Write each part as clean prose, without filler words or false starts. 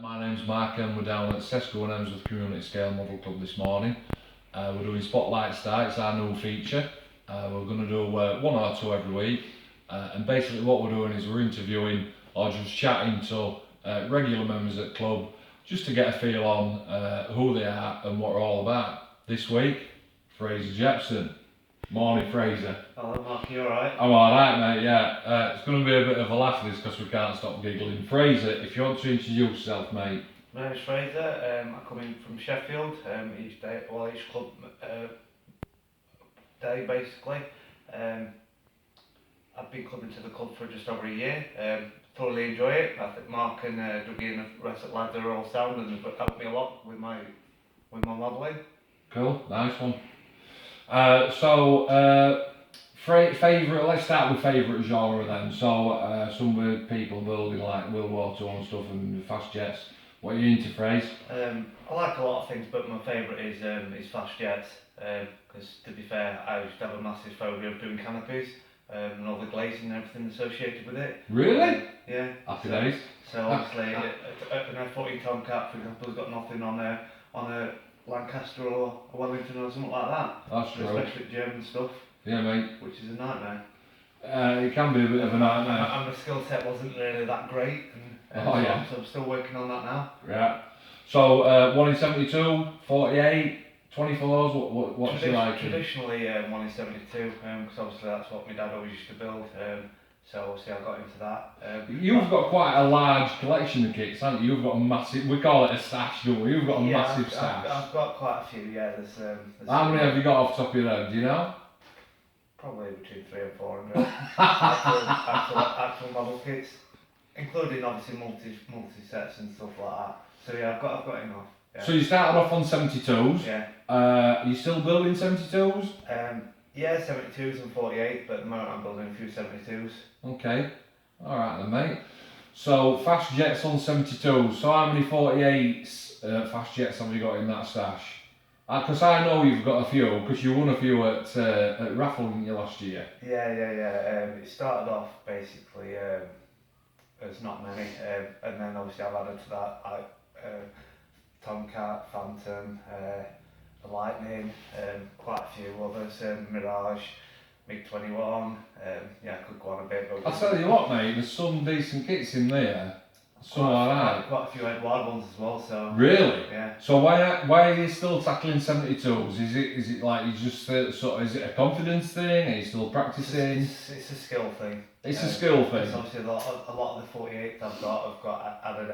My name's Mark and we're down at Sesco and Emsworth Community Scale Model Club this morning. We're doing Spotlight Star, it's our new feature. We're going to do one or two every week. And basically what we're doing is we're interviewing or just chatting to regular members at the club just to get a feel on who they are and what we're all about. This week, Fraser Jepson. Morning, Fraser. Hello, Mark, you alright? I'm alright, mate, yeah. It's going to be a bit of a laugh this because we can't stop giggling. Fraser, if you want to introduce yourself, mate. My name's Fraser. I come in from Sheffield each day, each club day basically. I've been coming to the club for just over a year. Thoroughly enjoy it. I think Mark and Dougie and the rest of the lads are all sound and they've helped me a lot with my modelling. Cool, nice one. Favourite, let's start with favourite genre then. Some people building like World War II and stuff and fast jets. What are you into, Fraser? I like a lot of things, but my favourite is fast jets. Because to be fair, I used to have a massive phobia of doing canopies and all the glazing and everything associated with it. Really? Yeah. Happy days. So obviously, an F-14 Tomcat, for example, has got nothing on a Lancaster or a Wellington or something like that. That's true. Especially German stuff. Yeah, mate. Which is a nightmare. It can be a bit of a nightmare. And my skill set wasn't really that great. So I'm still working on that now. Yeah. So 1 in 72, 48, 24s. What's your like? Traditionally 1 in 72, because obviously that's what my dad always used to build. So obviously I got into that. You've got quite a large collection of kits, haven't you? You've got a massive, we call it a stash, don't we? You've got a massive stash. I've got quite a few, yeah. There's How many have you got off the top of your head, do you know? Probably between 300 and 400 actual model kits, including obviously multi sets and stuff like that. So yeah, I've got enough. Yeah. So you started off on 72s. Yeah. Are you still building 72s? Yeah, 72s and 48, but at the moment I'm building a few 72s. Okay. Alright then, mate. So fast jets on 72s. So how many 48s fast jets have you got in that stash? Because I know you've got a few, because you won a few at Raffle, didn't you, last year? Yeah. It started off basically as not many, and then obviously I've added to that Tomcat, Phantom, the Lightning, quite a few others, Mirage, MiG-21. Yeah, I could go on a bit. But I'll tell you what, mate, there's some decent kits in there. Some alright. Quite a few Edward ones as well. So. Really? Yeah. So why are you still tackling 72s? Is it like you just is it a confidence thing? Are you still practicing? It's a skill thing. It's a skill thing. Obviously, a lot of the 48s I've got added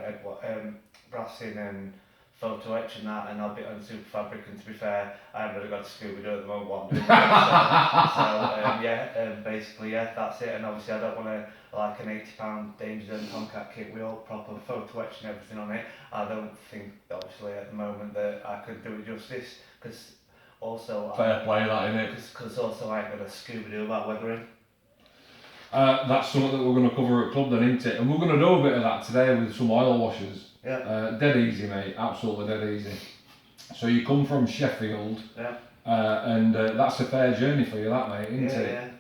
brassing and photo etch and that, and I'll be on super fabric. And to be fair, I haven't really got to Scooby Doo at the moment. What I'm doing. Basically, yeah, that's it. And obviously, I don't want to like an £80 Danger Zone Tomcat kit with all proper photo etch and everything on it. I don't think, obviously, at the moment that I could do it justice, because also fair play that, innit? Because also I ain't got a Scooby Doo about weathering. That's something that we're going to cover at club then, isn't it? And we're going to do a bit of that today with some oil washers. Yeah. Dead easy, mate. Absolutely dead easy. So you come from Sheffield. Yeah. And that's a fair journey for you, that, mate, isn't it? Yeah.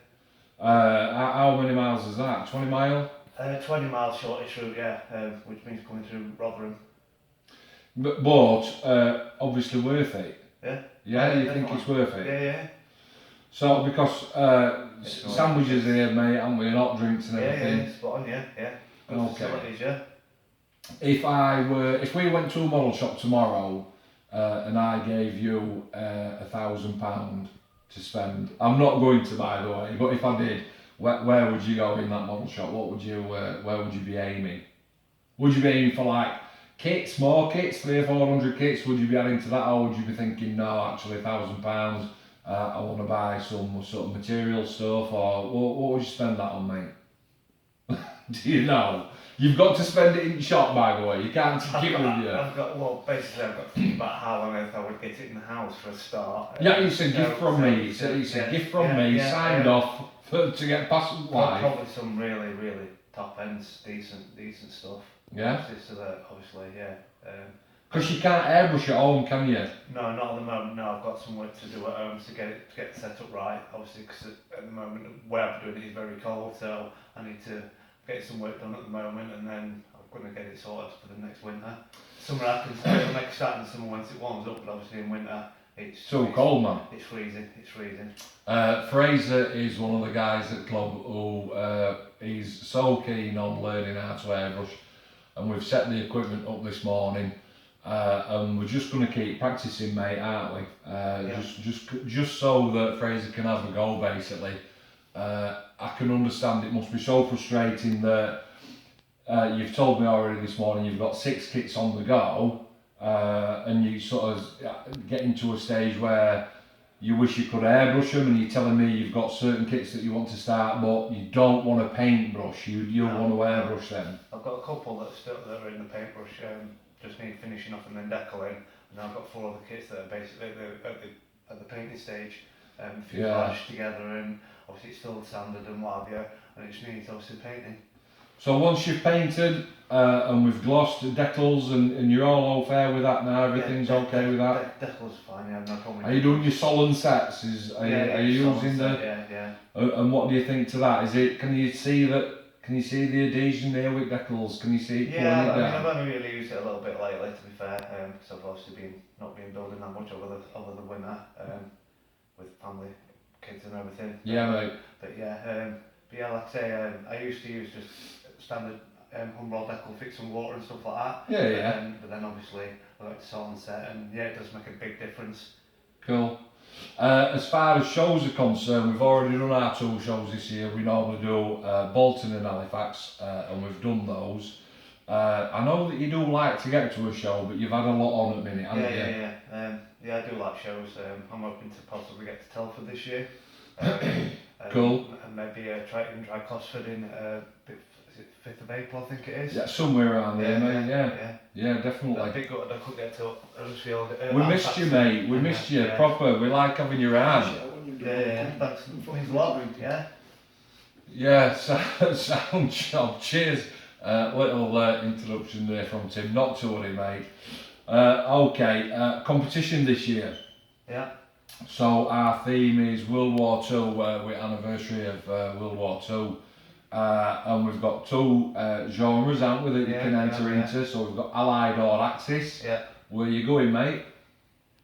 How many miles is that? 20 mile? 20 miles shortish route, yeah, which means coming through Rotherham. But obviously worth it. Yeah. Yeah, you think it's worth it? Yeah. So because sandwiches here, mate, haven't we, and hot drinks and everything. Yeah, spot on, yeah. Good Okay. facilities, yeah. If we went to a model shop tomorrow and I gave you £1,000 to spend, I'm not going to, by the way, but if I did, where would you go in that model shop? Where would you be aiming? Would you be aiming for like kits, more kits, 300 or 400 kits? Would you be adding to that, or would you be thinking, no, actually £1,000, I want to buy some sort of material stuff, or what would you spend that on, mate? Do you know? You've got to spend it in shop, by the way. You can't keep it with you. I've got to think about how on earth I would get it in the house for a start. Yeah, it's a gift from me. It's a gift from me, signed off to get past life. Probably some really, really top ends, decent stuff. Yeah. Obviously, yeah. Because you can't airbrush at home, can you? No, not at the moment. No, I've got some work to do at home to get it set up right. Obviously, because at the moment where I'm doing it is very cold, so I need to get some work done at the moment, and then I've going to get it sorted for the next winter. Summer happens, it'll make a start in the summer once it warms up, but obviously in winter it's too cold, man. It's freezing. It's freezing. Fraser is one of the guys at club who is so keen on learning how to airbrush, and we've set the equipment up this morning, and we're just going to keep practicing, mate, aren't we? Just so that Fraser can have a go, basically. I can understand it must be so frustrating that you've told me already this morning you've got 6 kits on the go, and you sort of get into a stage where you wish you could airbrush them, and you're telling me you've got certain kits that you want to start, but you don't want to paintbrush. You want to airbrush them. I've got a couple that are in the paintbrush. Just need finishing off and then decaling, and I've got 4 other kits that are basically at the painting stage. A few flashed together, and obviously it's still sanded and what have you, and it just needs obviously painting. So once you've painted and we've glossed decals and you're all fair with that now, everything's okay with that? Decals are fine, yeah, no problem. Are you doing your solid sets? Are you using the? Yeah. And what do you think to that? Is it? Can you see the adhesion there with decals? Can you see it pulling it down? I've only really used it a little bit lately, to be fair, because I've obviously not been building that much over the winter, with family, kids and everything. Yeah, mate. But yeah, like I say, I used to use just standard humbrol decal, fix some water and stuff like that. Yeah. But then obviously I like to salt and set, and yeah, it does make a big difference. Cool. As far as shows are concerned, we've already done our 2 shows this year. We normally do Bolton and Halifax, and we've done those. I know that you do like to get to a show, but you've had a lot on at the minute, haven't you? Yeah, I do like shows. I'm hoping to possibly get to Telford this year. Cool. And maybe try Cosford in is it 5th of April, I think it is. Yeah, somewhere around there, mate. Yeah, definitely. I think I couldn't get to Huddersfield. We missed you, mate. We missed you, proper. We like having you around. Yeah. Thanks. Means a lot. Yeah. Yeah, sound job. Cheers. Little interruption there from Tim. Not to worry, mate. Okay, competition this year. Yeah. So our theme is World War II, with anniversary of World War II. And we've got 2 genres, haven't we, that you can enter into. So we've got Allied or Axis. Yeah. Where are you going, mate?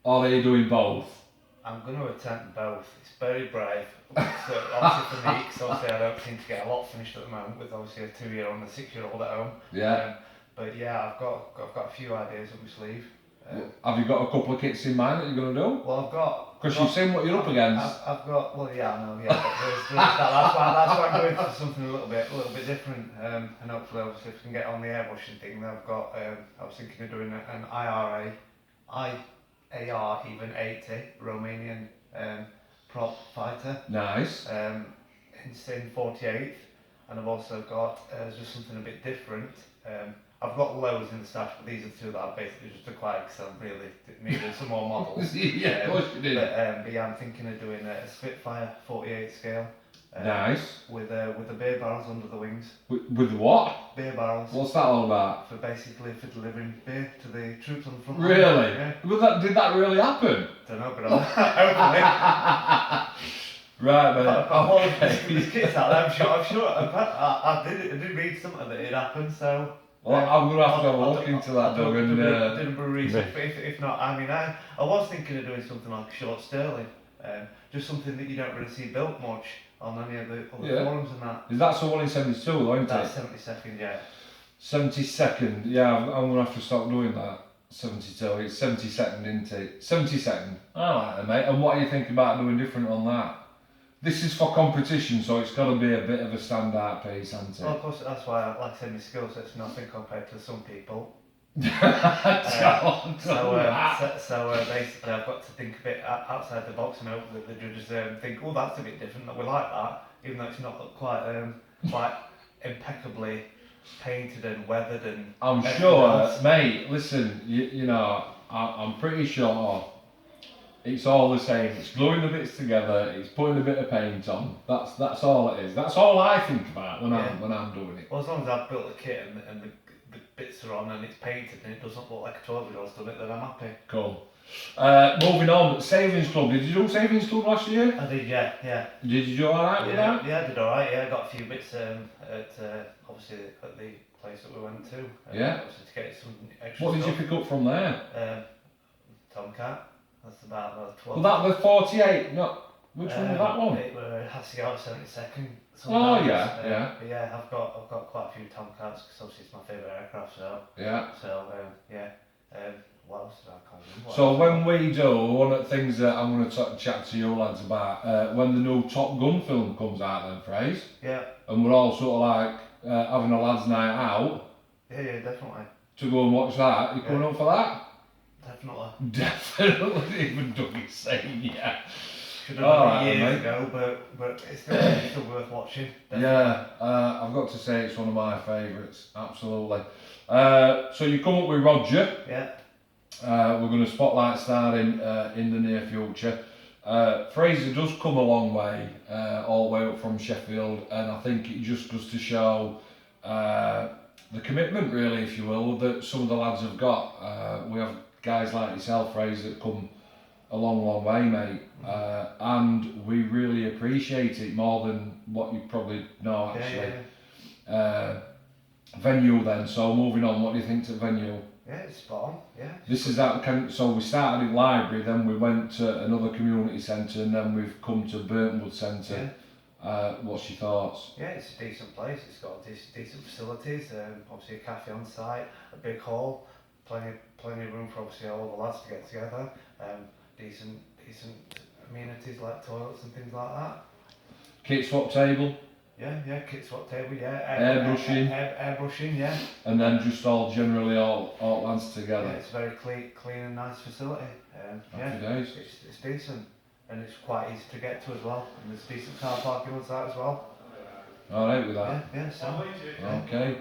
Or are you doing both? I'm going to attempt both. It's very brave. So obviously for me, because obviously I don't seem to get a lot finished at the moment, with obviously a 2-year-old and a 6-year-old at home. Yeah. But yeah, I've got a few ideas up my sleeve. Have you got a couple of kits in mind that you're going to do? Well, I've got. Because you've seen what you're up against. I've got. Well, yeah, I know. Yeah, but that's why I'm going for something a little bit different. And hopefully, obviously, if we can get on the airbrushing thing, then I've got. I was thinking of doing an IAR even 80 Romanian prop fighter. Nice. In 48th, and I've also got just something a bit different. I've got loads in the stash, but these are 2 that I've basically just acquired because I really needed some more models. Yeah, of course you did. But yeah, I'm thinking of doing a Spitfire 48 scale. Nice. With the beer barrels under the wings. With the what? Beer barrels. What's that all about? For delivering beer to the troops on the front. Really? Yeah. Well, did that really happen? Don't know, but hopefully. Right, mate. Okay. This kit's out there. I'm sure. I did read something that it happened, so. Well, I'm going to have to have a look into that, Doug. I didn't research, but if not, I mean, I was thinking of doing something like a short Sterling, just something that you don't really see built much on any of the other forums and that. Is that the one in 72, though, isn't it? That's 72nd, yeah. 72nd, yeah, I'm going to have to stop doing that. 72, it's 72nd, isn't it? 72nd. I like that, mate. And what are you thinking about doing different on that? This is for competition, so it's got to be a bit of a standout piece, hasn't it? Well, of course, that's why I like to say my skill set's nothing compared to some people. So basically, I've got to think a bit outside the box and hope that the judges think, oh, that's a bit different, that we like that, even though it's not quite impeccably painted and weathered and. I'm sure, mate. Listen, you know, I'm pretty sure. It's all the same. It's gluing the bits together. It's putting a bit of paint on. That's all it is. That's all I think about when I'm doing it. Well, as long as I've built the kit and the bits are on and it's painted and it doesn't look like a 12-year-old's done it, then I'm happy. Cool. Moving on. Savings Club. Did you do Savings Club last year? I did, yeah. Did you do alright with that? Yeah, I did alright. Yeah, I got a few bits obviously at the place that we went to. Yeah. Obviously to get some extra What did you stuff. pick up from there? Tomcat. That's about the 12. Was that the 48? No. Which one was that one? It has to go out 72nd. Oh sometimes. yeah. But yeah, I've got quite a few Tomcats because obviously it's my favourite aircraft. Yeah. Yeah. What else did I call them? So when we do, one of the things that I'm going to chat to you lads about, when the new Top Gun film comes out then, Fraser, Yeah. and we're all sort of like having a lads' night out Yeah, definitely. to go and watch that, you coming up for that? Definitely. Definitely, even Dougie's saying yeah. Should have done it years mate. ago, but it's still worth watching. Definitely. Yeah, I've got to say it's one of my favourites, absolutely. So you come up with Roger. Yeah. We're going to spotlight starring in the near future. Fraser does come a long way, all the way up from Sheffield, and I think it just goes to show the commitment, really, if you will, that some of the lads have got. We have guys like yourself, Fraser, that come a long way, mate, and we really appreciate it more than what you probably know, actually. Yeah. Venue then, so moving on, what do you think to venue? Yeah, it's spot on. Yeah. This is that so we started in library, then we went to another community centre, and then we've come to Burtonwood Centre. What's your thoughts? Yeah, it's a decent place. It's got decent facilities. Obviously a cafe on site, a big hall, plenty of room for obviously all the lads to get together. Decent amenities like toilets and things like that. Kit swap table. Yeah, kit swap table, yeah. Airbrushing, yeah. And then just all generally all lads together. Yeah, it's a very clean and nice facility. Happy days. It's decent. And it's quite easy to get to as well. And there's decent car parking on site as well. Alright with that? Yeah, so. Okay.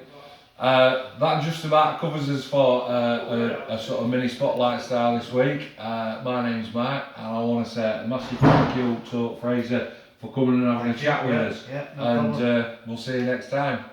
That just about covers us for a sort of mini spotlight style this week. My name's Mark, and I want to say a massive thank you to Fraser for coming and having a chat with us. Yeah, no problem. We'll see you next time.